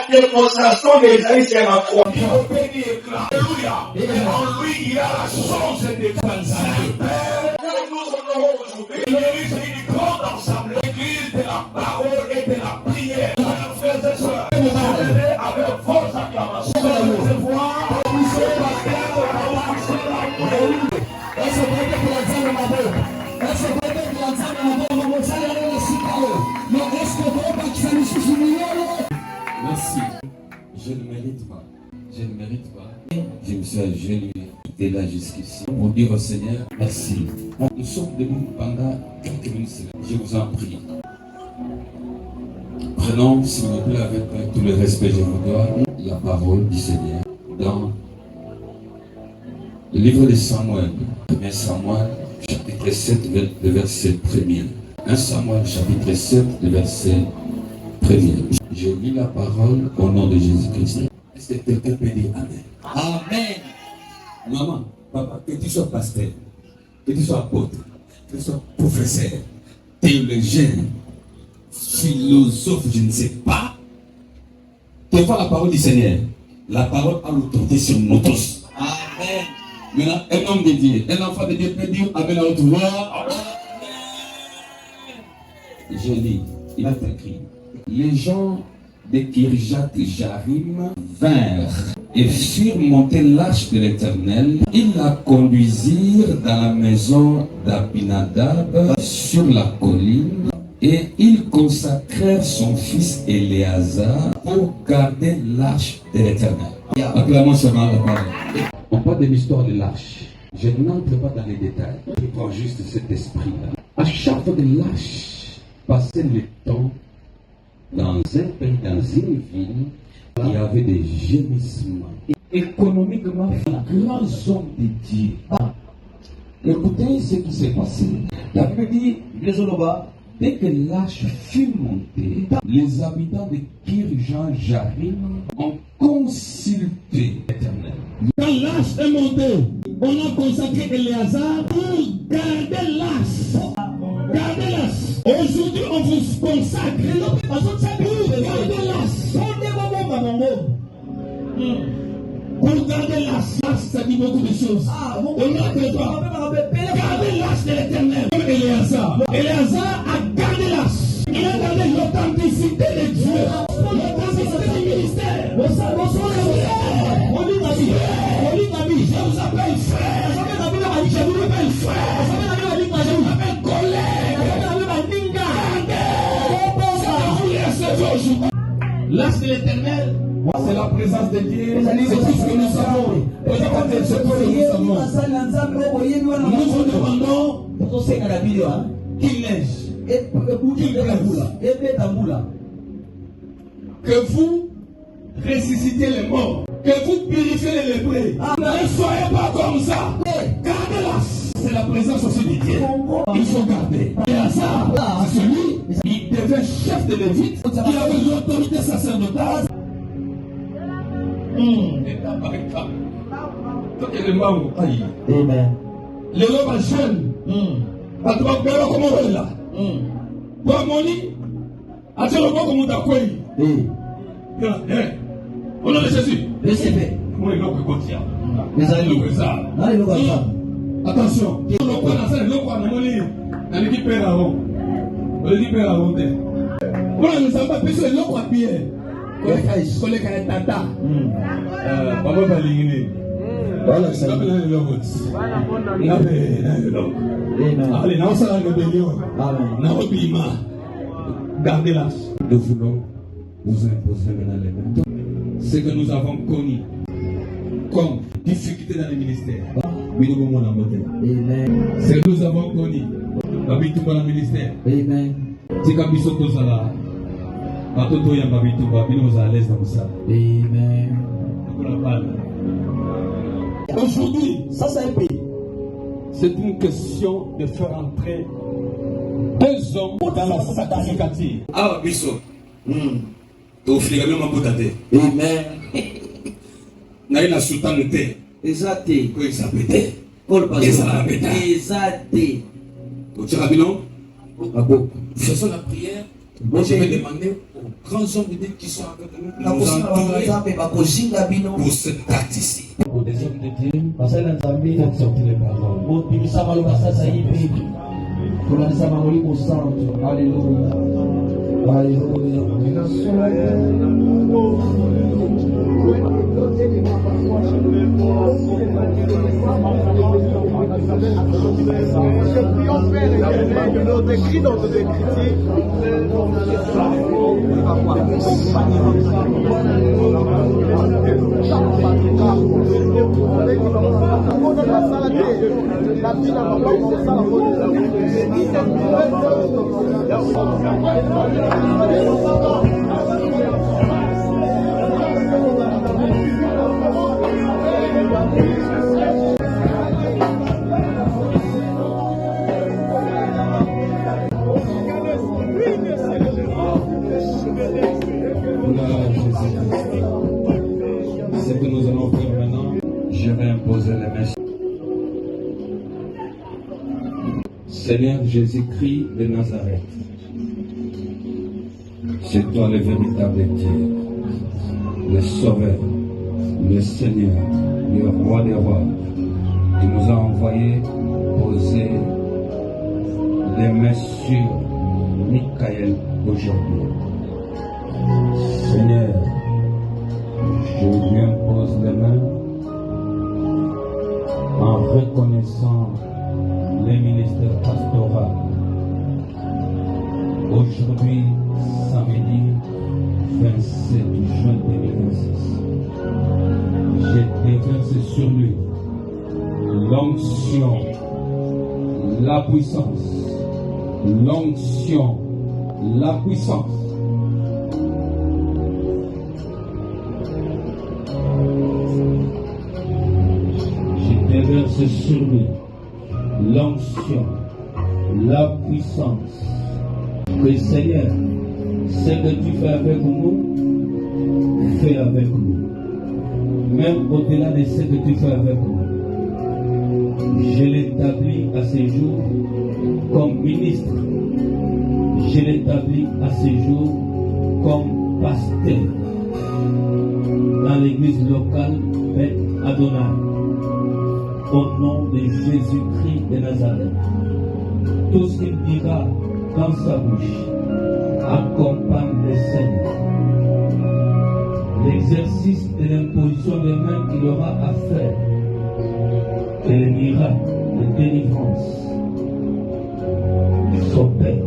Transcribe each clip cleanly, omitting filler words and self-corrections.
démonstration des amis, c'est la croix. Alléluia. Et en lui, il a la chance de transcender. Nous honorons aujourd'hui. L'église est une grande ensemble. L'église de la parole et de la prière. Frères et sœurs, avec vos acclamations, merci. Je ne mérite pas. Je ne mérite pas. Je me suis agenouillé de là jusqu'ici pour dire au Seigneur merci. Nous sommes debout pendant quelques minutes. Je vous en prie. Prenons, s'il vous plaît, avec tout le respect, je vous dois, la parole du Seigneur dans le livre de Samuel, 1 Samuel, chapitre 7, le verset 1er. 1 Samuel, chapitre 7, le verset 1er. Je lis la parole au nom de Jésus-Christ. Est-ce que quelqu'un peut dire Amen? Amen. Maman, papa, que tu sois pasteur, que tu sois apôtre, que tu sois professeur, théologien, philosophe, je ne sais pas. Devant la parole du Seigneur, la parole a l'autorité sur nous tous. Amen. Maintenant, un homme de Dieu, un enfant de Dieu peut dire Amen à notre voix. Je lis, il a écrit. Les gens de Kirjat Jarim vinrent et firent monter l'arche de l'Éternel. Ils la conduisirent dans la maison d'Abinadab sur la colline. Et ils consacrèrent son fils Éléazar pour garder l'arche de l'Éternel. Acclamons seulement la parole. On parle de l'histoire de l'arche. Je n'entre pas dans les détails. Je prends juste cet esprit-là. À chaque fois que l'arche passait le temps dans un pays, dans une ville, il y avait des gémissements. Économiquement, grands hommes de Dieu. Écoutez ce qui s'est passé. La Bible dit, dès que l'arche fut montée, les habitants de Kirjan Jarim ont consulté l'Éternel. Quand l'arche est montée, on a consacré Éléazar pour garder l'arche. Gardez l'arche. Aujourd'hui, on vous consacre pour garder l'arche. Pour garder l'arche, ça dit beaucoup de choses. On a que toi. Gardez l'arche de l'Éternel. Comme Éléazar. Éléazar a gardé l'arche. Il a gardé l'authenticité de Dieu. L'authenticité du ministère. Je vous appelle frère. Je vous appelle frère. Je vous appelle collègue. L'arche de l'Éternel, c'est la présence de Dieu. C'est tout ce que nous savons. C'est tout ce que nous savons. Nous vous demandons qu'il neige, qu'il pleuve, que vous ressuscitez les morts, que vous purifiez les lépreux. Ne soyez pas comme ça. Gardez l'arche. C'est la présence aussi de Dieu. Il faut garder. Et à ça, celui, il devient chef de Lévite. Il avait l'autorité sacerdotale. Amen. Les hommes jeunes. Pas de bakbera comme on est là. Pas moni. Attends le bon comme on t'a quoi. On a le Jésus. Recevez. Comment il va continuer? Les amis, le ça. Attention, on ne peut pas faire le quoi, on a dit père avant. On a dit père avant. On ne sait pas plus le quoi Pierre. Collègue à tata. Papa va l'éliminer. Voilà, ça va le logo. Allez, non, ça va le rébellion. Non, bima. Gardez l'arche. Nous voulons vous imposer maintenant les mains. Ce que nous avons connu comme difficulté dans le ministère. Amen. Ce que nous avons connu dans le ministère. Amen. C'est comme nous sommes tous là. Nous à l'aise dans ça. Amen. Aujourd'hui, ça c'est un pays. C'est une question de faire entrer deux hommes dans la sacrificature. Ah, Bissot. Amen. Naïla sultanité. Exact. Quoi il s'appelle? Paul Pascal. Exact. Au Tirabino, faisons la prière Moi, je vais demander aux grands hommes de Dieu qui sont avec nous de nous entourer pour cette date ici. Pour des hommes de Dieu, faites sortir les paroles. Alléluia. Ce que nous allons faire maintenant, je vais imposer les mains. Seigneur Jésus-Christ de Nazareth, c'est toi le véritable Dieu, le Sauveur, le Seigneur, le Roi des rois. Il nous a envoyé poser les mains sur Michael aujourd'hui. Seigneur, je lui impose les mains en reconnaissant les ministères pastoraux. Aujourd'hui, samedi 27 juin 2026, je déverse sur lui l'onction, la puissance, l'onction, la puissance. Je déverse sur lui l'onction, la puissance. Que Seigneur, ce que tu fais avec nous, fais avec nous. Même au-delà de ce que tu fais avec nous. Je l'établis à ce jour comme ministre. Je l'établis à ce jour comme pasteur dans l'église locale Beth Adonai. Au nom de Jésus-Christ de Nazareth. Tout ce qu'il dira dans sa bouche accompagne le Seigneur. L'exercice de l'imposition des mains qu'il aura à faire et les miracles de délivrance s'opèrent.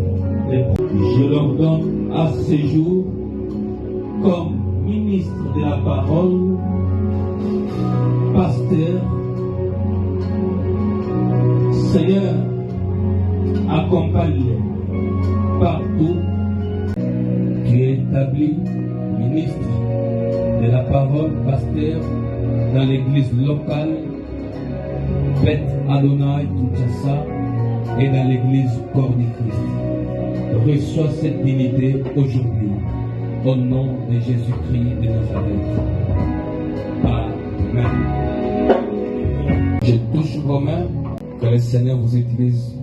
Je l'ordonne à ce jour comme ministre de la parole, pasteur. Seigneur, accompagne-les partout. Tu es établi ministre de la parole, pasteur dans l'église locale Beth Adonai Kinshasa et dans l'église Corps du Christ. Reçois cette dignité aujourd'hui au nom de Jésus-Christ de Nazareth. Amen. Je touche vos mains. Que le Seigneur vous utilise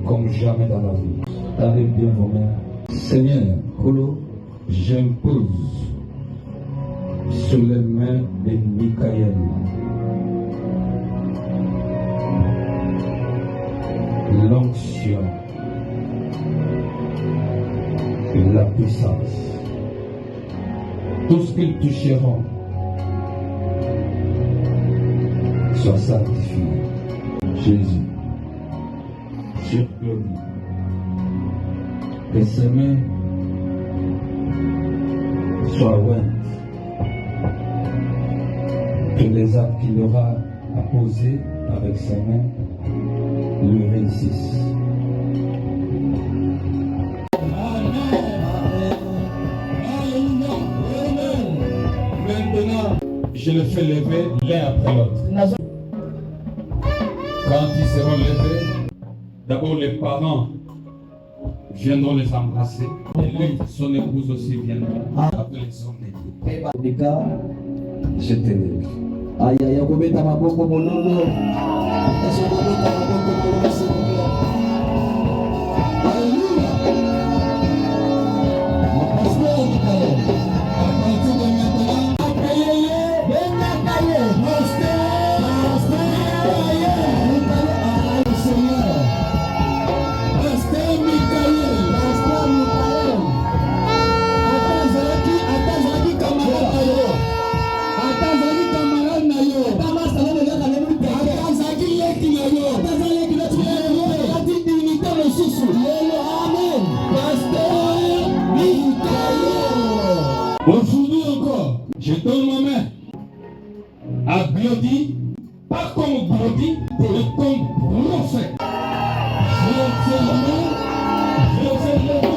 comme jamais dans la vie. Tendez bien vos mains. Seigneur, j'impose sur les mains de Michael l'onction, la puissance. Tout ce qu'ils toucheront soit sanctifié. Jésus, sur Claudie, que ses mains soient ointes, que les actes qu'il aura à poser avec ses mains le 26. Maintenant, je le fais lever l'un après l'autre. Quand ils seront levés, d'abord les parents viendront les embrasser. Et lui, son épouse aussi viendra. Après les hommes de Dieu. Je t'élève. Je donne ma main à Glody, pas comme Glody, mais comme prophète. Je tiens la main, je tiens la main.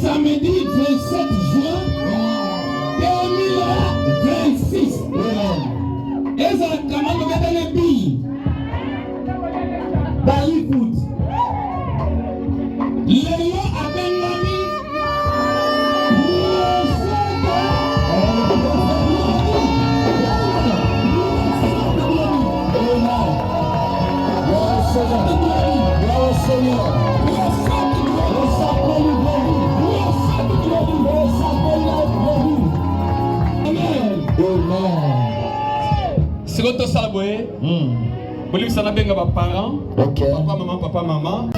Samedi 27 juin 2026. Eza kamano betele bi. Ballywood. Lelo abengami. C'est votre salaboué. Vous voulez que ça n'a pas vos parents. Ok. Papa, maman.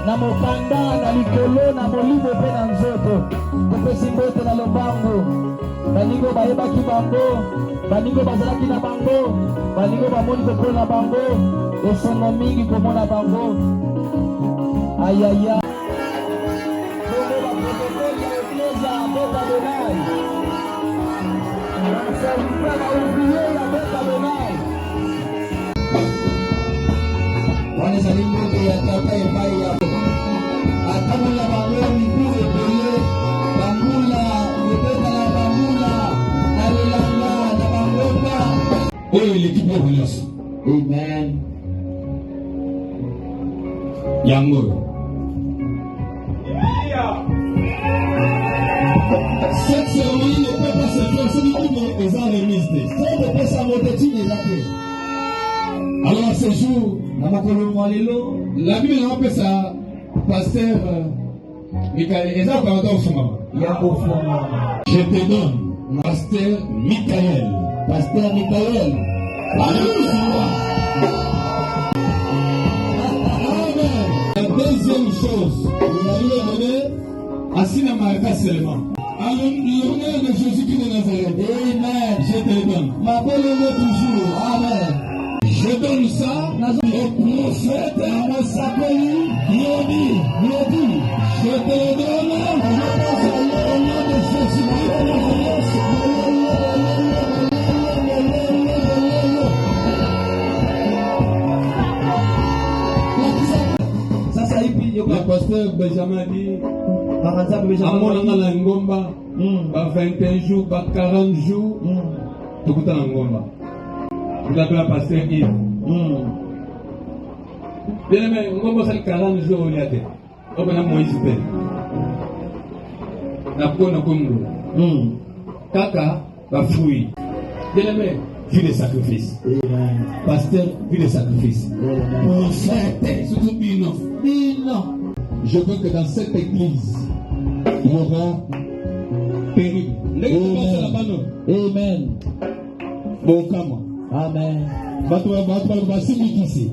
Na mokanda na likolo na molibo pe na nzoto kopesi mbote na lombango baningo bayebaki bango baningo bazalaki na bango baningo bamoni kokolo na bango esengo mingi komona bango ayaya bongo baprotokole ya ekleza ya Beta Benai baservita baouvrier ya Beta Benai wana ezali mbote ya tata epai ya atamula bango mibu ebele bambula ebeta na bambula na lelanga na bangomba oyo l'équipe ya nyonso. amen Yango. Cette cérémonie ne peut pas se faire sans que les gens remisent. Alors à ce jour, la Bible n'a pas ça, pasteur Michael, et ça par rapport au je te donne, pasteur Michael. Pasteur Michael. Alléluia. La deuxième chose, il a donné assis dans ma case seulement. En l'honneur de Jésus-Christ de Nazareth. Amen. Je te donne. Ma belle toujours. Amen. Je donne ça au prophète Glody. Je te donne au nom de Jésus-Christ. Le pasteur Benjamin dit Amon na ngomba ba 21 jours, ba 40 jours, tout na ngomba. Il a la pasteur Yves. Bien aimé, ngomba c'est 40 jours il y a des. On a Moïse Père. Na kona kongo. Kaka ba fruit. Bien aimé, vie de sacrifice. Pasteur, vie de sacrifice. Prophète, surtout Bino. Je veux que dans cette église, il y aura périple. Amen. Bon, comment? Amen. Bato basimikisi.